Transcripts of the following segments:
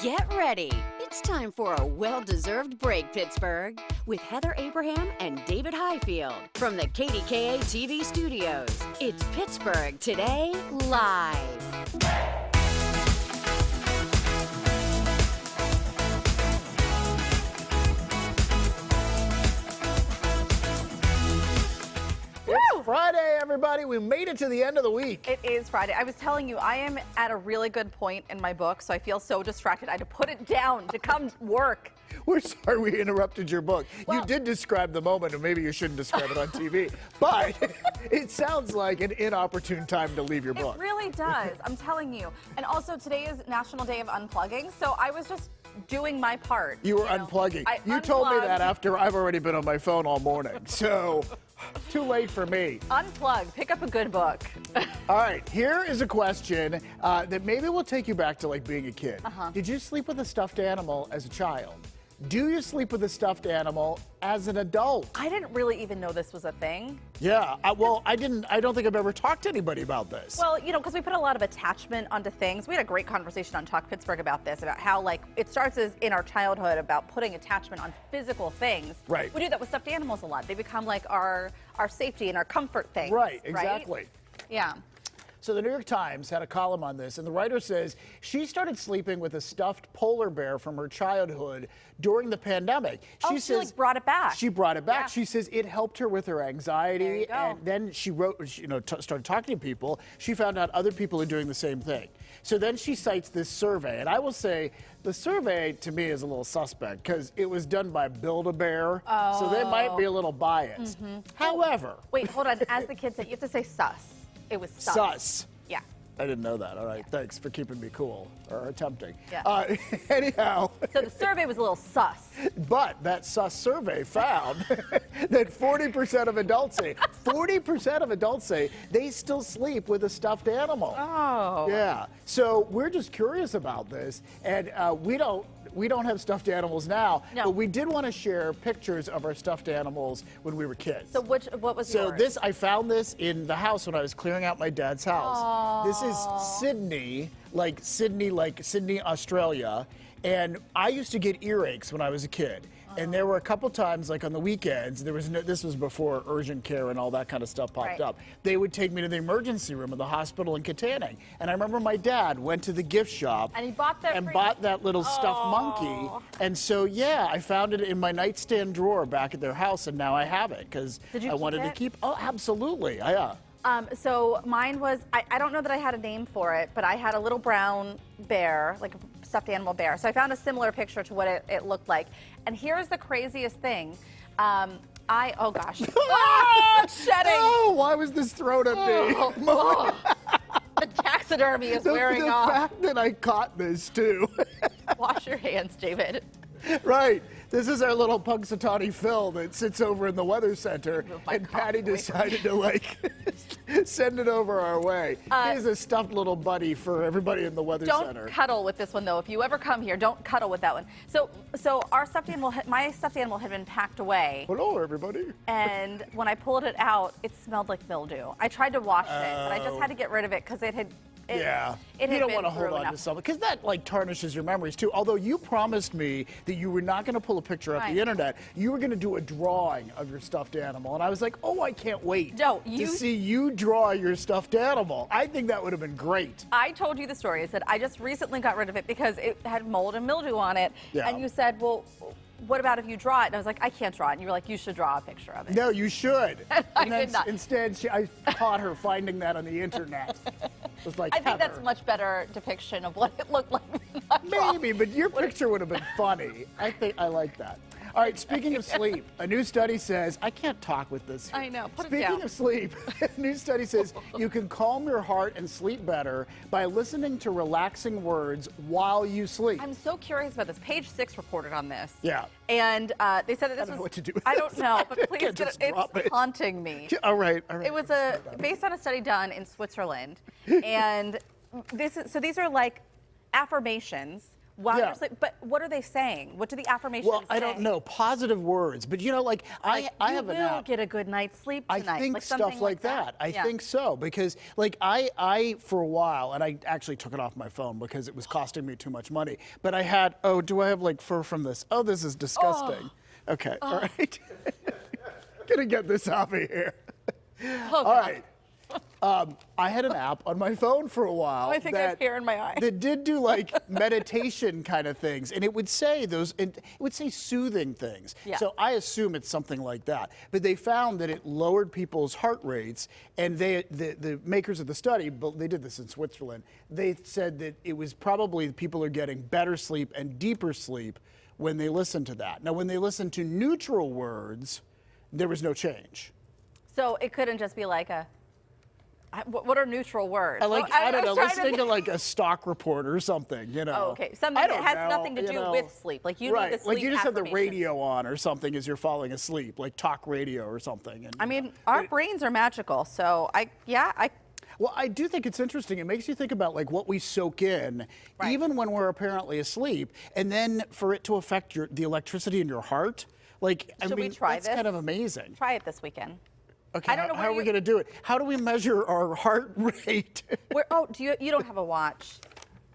Get ready. It's time for a well-deserved break, Pittsburgh, with Heather Abraham and David Highfield from the KDKA TV studios. It's Pittsburgh Today Live. It's Friday, everybody. We made it to the end of the week. It is Friday. I was telling you, I am at a really good point in my book, so I feel so distracted. I had to put it down to come work. We're sorry we interrupted your book. Well, you did describe the moment, and maybe you shouldn't describe it on TV, but it sounds like an inopportune time to leave your book. It really does. I'm telling you. And also, today is National Day of Unplugging, so I was just doing my part. You were unplugging. You told me that after I've already been on my phone all morning, so too late for me. Unplug. Pick up a good book. All right, here is a question that maybe will take you back to like being a kid. Did you sleep with a stuffed animal as a child? Do you sleep with a stuffed animal as an adult? I didn't really even know this was a thing. Yeah, I don't think I've ever talked to anybody about this. Well, you know, because we put a lot of attachment onto things. We had a great conversation on Talk Pittsburgh about this, about how, like, it starts as in our childhood about putting attachment on physical things. Right. We do that with stuffed animals a lot. They become like our safety and our comfort things. Right, exactly. Right? Yeah. So the New York Times had a column on this, and the writer says she started sleeping with a stuffed polar bear from her childhood during the pandemic. She like brought it back. She brought it back. Yeah. She says it helped her with her anxiety. There you go. And then she wrote, started talking to people. She found out other people are doing the same thing. So then she cites this survey, and I will say the survey to me is a little suspect because it was done by Build-A-Bear, so they might be a little biased. However, Wait, hold on. As the kids say, you have to say sus. It was sus. sus. Yeah. I didn't know that. All right, thanks for keeping me cool, or attempting. Yeah. Anyhow. So the survey was a little sus. But that sus survey found that 40% of adults say they still sleep with a stuffed animal. Oh. Yeah. So we're just curious about this, and we don't have stuffed animals now, but we did want to share pictures of our stuffed animals when we were kids. So what was yours? I found this in the house when I was clearing out my dad's house. Aww. This is Sydney, like Sydney, Australia. And I used to get earaches when I was a kid. And there were a couple times, like on the weekends, this was before urgent care and all that kind of stuff popped up. They would take me to the emergency room of the hospital in Katanning. And I remember my dad went to the gift shop and he bought that little stuffed monkey. And so, yeah, I found it in my nightstand drawer back at their house, and now I have it because I wanted to keep. Oh, absolutely, yeah. So mine was, I don't know that I had a name for it, but I had a little brown bear, like a stuffed animal bear. So I found a similar picture to what it looked like. And here's the craziest thing. Oh gosh. Shedding. Oh, why was this thrown at me? The taxidermy is wearing off. The fact that I caught this, too. Wash your hands, David. Right. This is our little Punxsutawney Phil that sits over in the weather center, and Patty decided to send it over our way. He's a stuffed little buddy for everybody in the weather center. Don't cuddle with this one though. If you ever come here, don't cuddle with that one. So our stuffed animal, my stuffed animal had been packed away. Hello, everybody. And when I pulled it out, it smelled like mildew. I tried to wash it, but I just had to get rid of it because it had. You don't want to hold on to something because that tarnishes your memories too. Although you promised me that you were not going to pull a picture off the internet, you were going to do a drawing of your stuffed animal, and I was like, oh, I can't wait to see you draw your stuffed animal. I think that would have been great. I told you the story. I said I just recently got rid of it because it had mold and mildew on it, and you said, well, what about if you draw it? And I was like, I can't draw it. And you were like, you should draw a picture of it. No, you should. I did not. Instead, I caught her finding that on the internet. It was like, I think that's a much better depiction of what it looked like. Maybe, but your picture would have been funny. I think I like that. All right, speaking of sleep, a new study says, I can't talk with this. I know, put it Speaking down. of sleep, a new study says you can calm your heart and sleep better by listening to relaxing words while you sleep. I'm so curious about this. Page 6 reported on this. Yeah. And they said that this I don't know what to do with I this. don't know, but please, Just it's drop it. haunting me. All right. It was based on a study done in Switzerland. And these are like affirmations while Yeah. you're asleep. But what are they saying? What do the affirmations Well, say? I don't know. Positive words. But, you know, like, I have an You will app. get a good night's sleep I tonight. think like stuff something like that. I Yeah. think so because, like, I for a while, and I actually took it off my phone because it was costing me too much money. But I had, oh, do I have like fur from this? Oh, this is disgusting. Okay, all right. Gonna get this out of here. Oh, All right. I had an app on my phone for a while. I think I have hair in my eye. That did do like meditation kind of things, and it would say soothing things. Yeah. So I assume it's something like that. But they found that it lowered people's heart rates, and the makers of the study, but they did this in Switzerland. They said that it was probably people are getting better sleep and deeper sleep when they listen to that. Now, when they listen to neutral words, there was no change. So it couldn't just be like what are neutral words? I don't know. was Let's trying to think of like a stock report or something, you know. Oh, okay. Something I that don't has know, nothing to you do know. with sleep. Like you Right. need the sleep Like you just have the affirmations. radio on or something as you're falling asleep, like talk radio or something. And, I mean, our brains are magical. So Well, I do think it's interesting. It makes you think about like what we soak in, Right. even when we're apparently asleep, and then for it to affect the electricity in your heart. Like, I Should we mean, try that's this? kind of amazing. try it this weekend. Okay, I don't know how where are we you- going to do it? How do we measure our heart rate? You don't have a watch?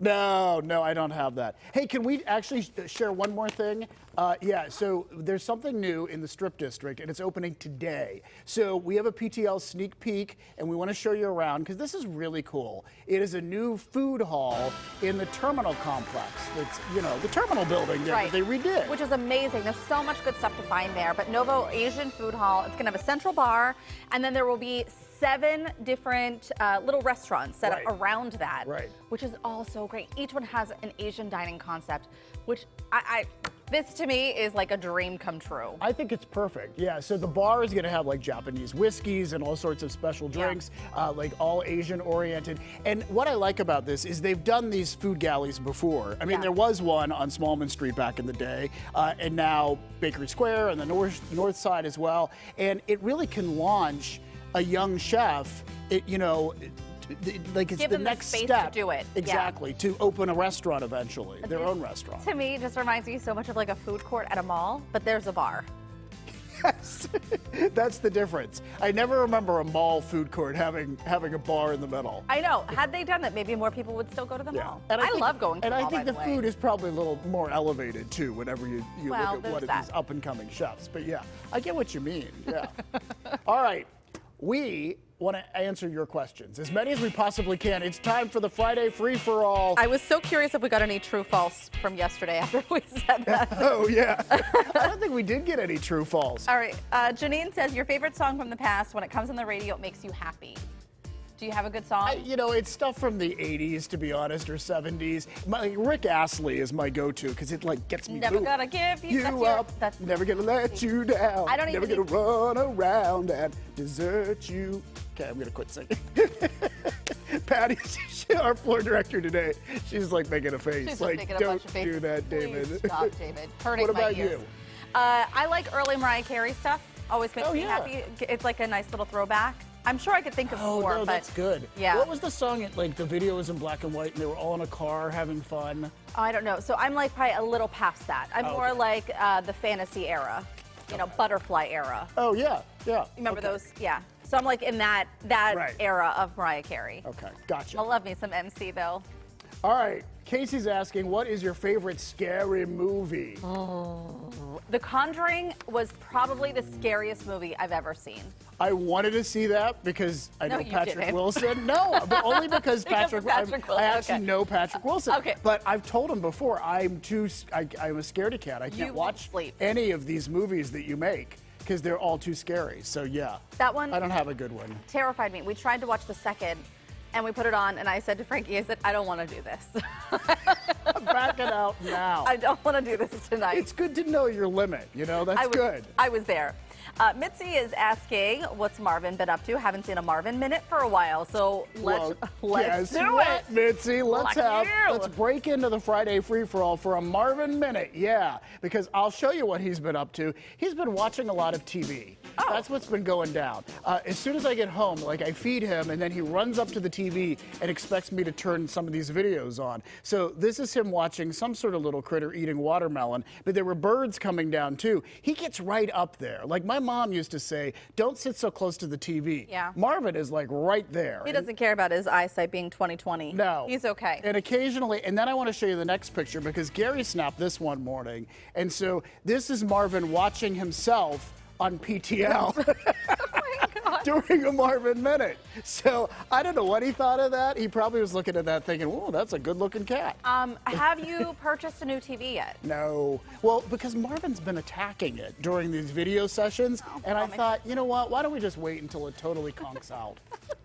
No, I don't have that. Hey, can we actually share one more thing? Yeah, so there's something new in the Strip District, and it's opening today. So we have a PTL sneak peek, and we want to show you around, because this is really cool. It is a new food hall in the terminal complex. That's, you know, the terminal building there that they redid. Which is amazing. There's so much good stuff to find there. But Novo Asian Food Hall, it's going to have a central bar, and then there will be 7 different little restaurants set up around that, which is all so great. Each one has an Asian dining concept, which this to me is like a dream come true. I think it's perfect. Yeah, so the bar is going to have like Japanese whiskeys and all sorts of special drinks, like all Asian oriented. And what I like about this is they've done these food galleys before. I mean, there was one on Smallman Street back in the day, and now Bakery Square and the north side as well. And it really can launch a young chef, like it's Give the them next the space step. to do it. Exactly, to open a restaurant eventually, their own restaurant. To me, it just reminds me so much of like a food court at a mall, but there's a bar. Yes, that's the difference. I never remember a mall food court having a bar in the middle. I know. Had they done that, maybe more people would still go to the mall. And I love going to the mall, And I think by the way. food is probably a little more elevated too whenever you Well, look at there's one of that. these up and coming chefs. But yeah, I get what you mean. Yeah. All right. We want to answer your questions, as many as we possibly can. It's time for the Friday free-for-all. I was so curious if we got any true-false from yesterday after we said that. Oh, yeah. I don't think we did get any true-false. All right. Janine says, your favorite song from the past, when it comes on the radio, it makes you happy. Do you have a good song? It's stuff from the 80s, to be honest, or 70s. Rick Astley is my go-to, because it, like, gets me Never moving. gonna give you up. Never gonna let you down. I don't Never even gonna run around and desert you. Okay, I'm gonna quit singing. Patty, our floor director today, she's like making a face. She's like, making a don't bunch of faces. do that, David. Please stop, David. Hurting What my about ears. you? I like early Mariah Carey stuff. Always makes me yeah. happy. It's like a nice little throwback. I'm sure I could think of more, no, but that's good. Yeah. What was the song? Like the video was in black and white, and they were all in a car having fun. I don't know. So I'm like probably a little past that. I'm more like the fantasy era, butterfly era. Oh yeah. Remember those? Yeah. So I'm like in that era of Mariah Carey. Okay, gotcha. I love me some MC though. All right, Casey's asking, what is your favorite scary movie? The Conjuring was probably the scariest movie I've ever seen. I wanted to see that because I know you Patrick didn't. Wilson. No, but only because Because of Patrick Wilson, I actually okay. know Patrick Wilson. Okay. But I've told him before, I'm a scaredy cat. I You can't won't watch sleep. any of these movies that you make because they're all too scary. So yeah. That one I don't have a good one. terrified me. We tried to watch the second, and we put it on, and I said to Frankie, I said, I don't want to do this. Back it out now. I don't want to do this tonight. It's good to know your limit. That's good. I was there. Mitzi is asking, what's Marvin been up to? Haven't seen a Marvin minute for a while, so let's do it. Mitzi, let's break into the Friday free-for-all for a Marvin minute. Yeah, because I'll show you what he's been up to. He's been watching a lot of TV. Oh. That's what's been going down. As soon as I get home, like I feed him, and then he runs up to the TV and expects me to turn some of these videos on. So this is him watching some sort of little critter eating watermelon, but there were birds coming down too. He gets right up there. Like my mom used to say, don't sit so close to the TV. Yeah. Marvin is like right there. He doesn't care about his eyesight being 20/20. No. He's okay. And occasionally, and then I want to show you the next picture because Gary snapped this one morning. And so this is Marvin watching himself on PTL. During a Marvin minute. So I don't know what he thought of that. He probably was looking at that thinking, whoa, that's a good looking cat. Have you purchased a new TV yet? No. Well, because Marvin's been attacking it during these video sessions. And I thought, you know what? Why don't we just wait until it totally conks out?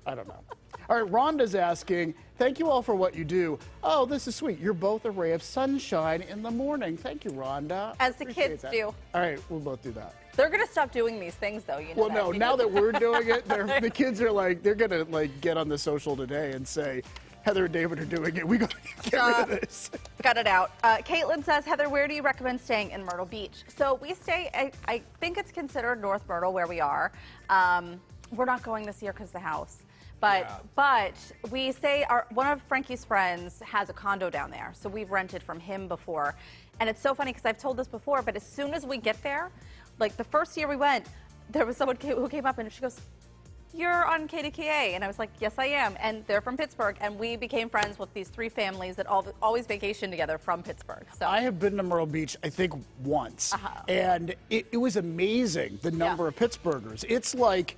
I don't know. All right, Rhonda's asking, thank you all for what you do. Oh, this is sweet. You're both a ray of sunshine in the morning. Thank you, Rhonda. As the kids do. All right, we'll both do that. They're going to stop doing these things, though, you know. Well, no, now that we're doing it, the kids are like, they're going to like get on the social today and say, Heather and David are doing it. We got to get rid of this. Got it out. Caitlin says, Heather, where do you recommend staying in Myrtle Beach? So we stay, I think it's considered North Myrtle where we are. We're not going this year because of the house. But we say one of Frankie's friends has a condo down there, so we've rented from him before. And it's so funny because I've told this before, but as soon as we get there, like the first year we went, there was someone who came up and she goes, you're on KDKA. And I was like, yes, I am. And they're from Pittsburgh. And we became friends with these three families that always vacation together from Pittsburgh. So I have been to Myrtle Beach, I think, once. And it was amazing, the number of Pittsburghers. It's like,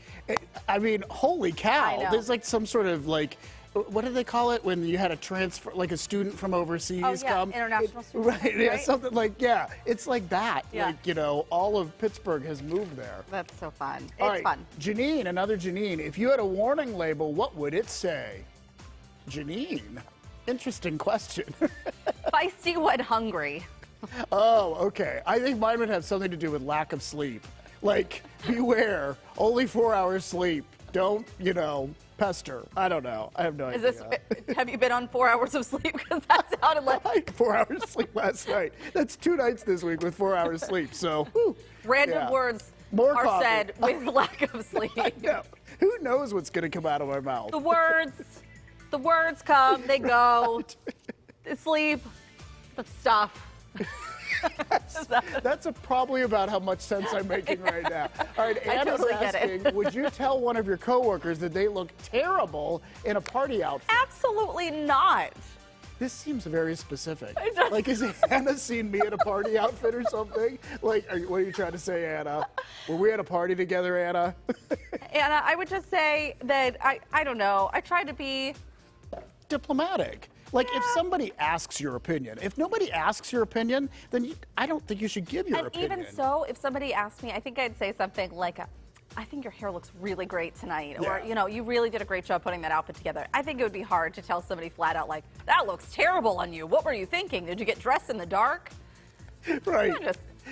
I mean, holy cow. There's like some sort of like, what do they call it when you had a transfer, like a student from overseas come? International student. Right, yeah, something like, it's like that. Yeah. Like, you know, all of Pittsburgh has moved there. That's so fun. It's fun. Janine, another Janine, if you had a warning label, what would it say? Janine, interesting question. Feisty when hungry. Oh, okay. I think mine would have something to do with lack of sleep. Like, beware, only 4 hours sleep. Don't, you know, pester. I don't know. I have no idea. Have you been on 4 hours of sleep? Because that sounded like... I had 4 hours sleep last night. That's 2 nights this week with 4 hours sleep, so... Whew, random words are said with lack of sleep. I know. Who knows what's going to come out of our mouth? The words come, they go. Sleep, but stuff. That's probably about how much sense I'm making right now. All right, Anna's asking, would you tell one of your coworkers that they look terrible in a party outfit? Absolutely not. This seems very specific. Like, has Anna seen me in a party outfit or something? Like, what are you trying to say, Anna? Were we at a party together, Anna? Anna, I would just say that, I don't know, I try to be... diplomatic. Like, if somebody asks your opinion, if nobody asks your opinion, then I don't think you should give your opinion. And even so, if somebody asked me, I think I'd say something like, I think your hair looks really great tonight. Or, you know, you really did a great job putting that outfit together. I think it would be hard to tell somebody flat out, like, that looks terrible on you. What were you thinking? Did you get dressed in the dark? Right.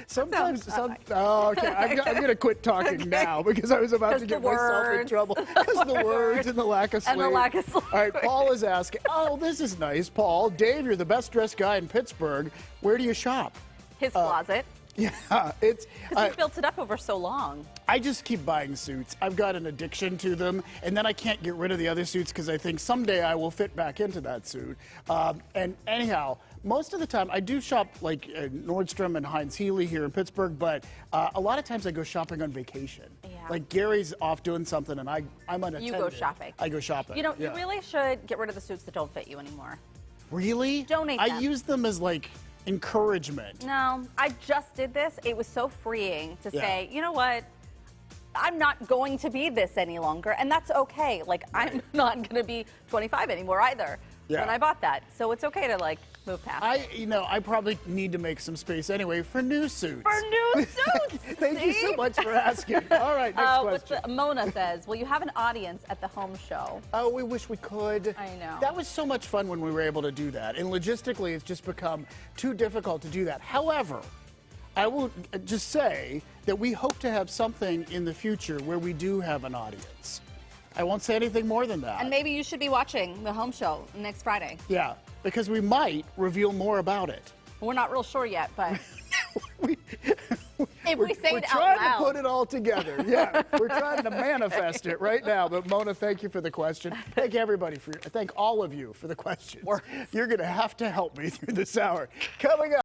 Sometimes, okay, I'm going to quit talking now because I was about to get myself in trouble. Because the words and the lack of sleep. And the lack of sleep. All right, Paul is asking, oh, this is nice, Paul. Dave, you're the best dressed guy in Pittsburgh. Where do you shop? His closet. Yeah, it's... Because he's built it up over so long. I just keep buying suits. I've got an addiction to them, and then I can't get rid of the other suits because I think someday I will fit back into that suit. And anyhow, most of the time I do shop like Nordstrom and Heinz Healy here in Pittsburgh, but a lot of times I go shopping on vacation. Yeah. Like Gary's off doing something, and I'm unattended. You go shopping. I go shopping. You know, you really should get rid of the suits that don't fit you anymore. Really? Donate them. I use them as like encouragement. No, I just did this. It was so freeing to say, you know what? I'm not going to be this any longer, and that's okay. Like, I'm not going to be 25 anymore either when I bought that. So it's okay to, like, move past it. I probably need to make some space anyway for new suits. For new suits! Thank you so much for asking. All right, next question. Mona says, will you have an audience at the home show? Oh, we wish we could. I know. That was so much fun when we were able to do that. And logistically, it's just become too difficult to do that. However, I will just say that we hope to have something in the future where we do have an audience. I won't say anything more than that. And maybe you should be watching the home show next Friday. Yeah, because we might reveal more about it. We're not real sure yet, but we, if we say we're it out trying loud. to put it all together. Yeah, we're trying to manifest it right now. But Mona, thank you for the question. Thank everybody thank all of you for the questions. You're going to have to help me through this hour. Coming up.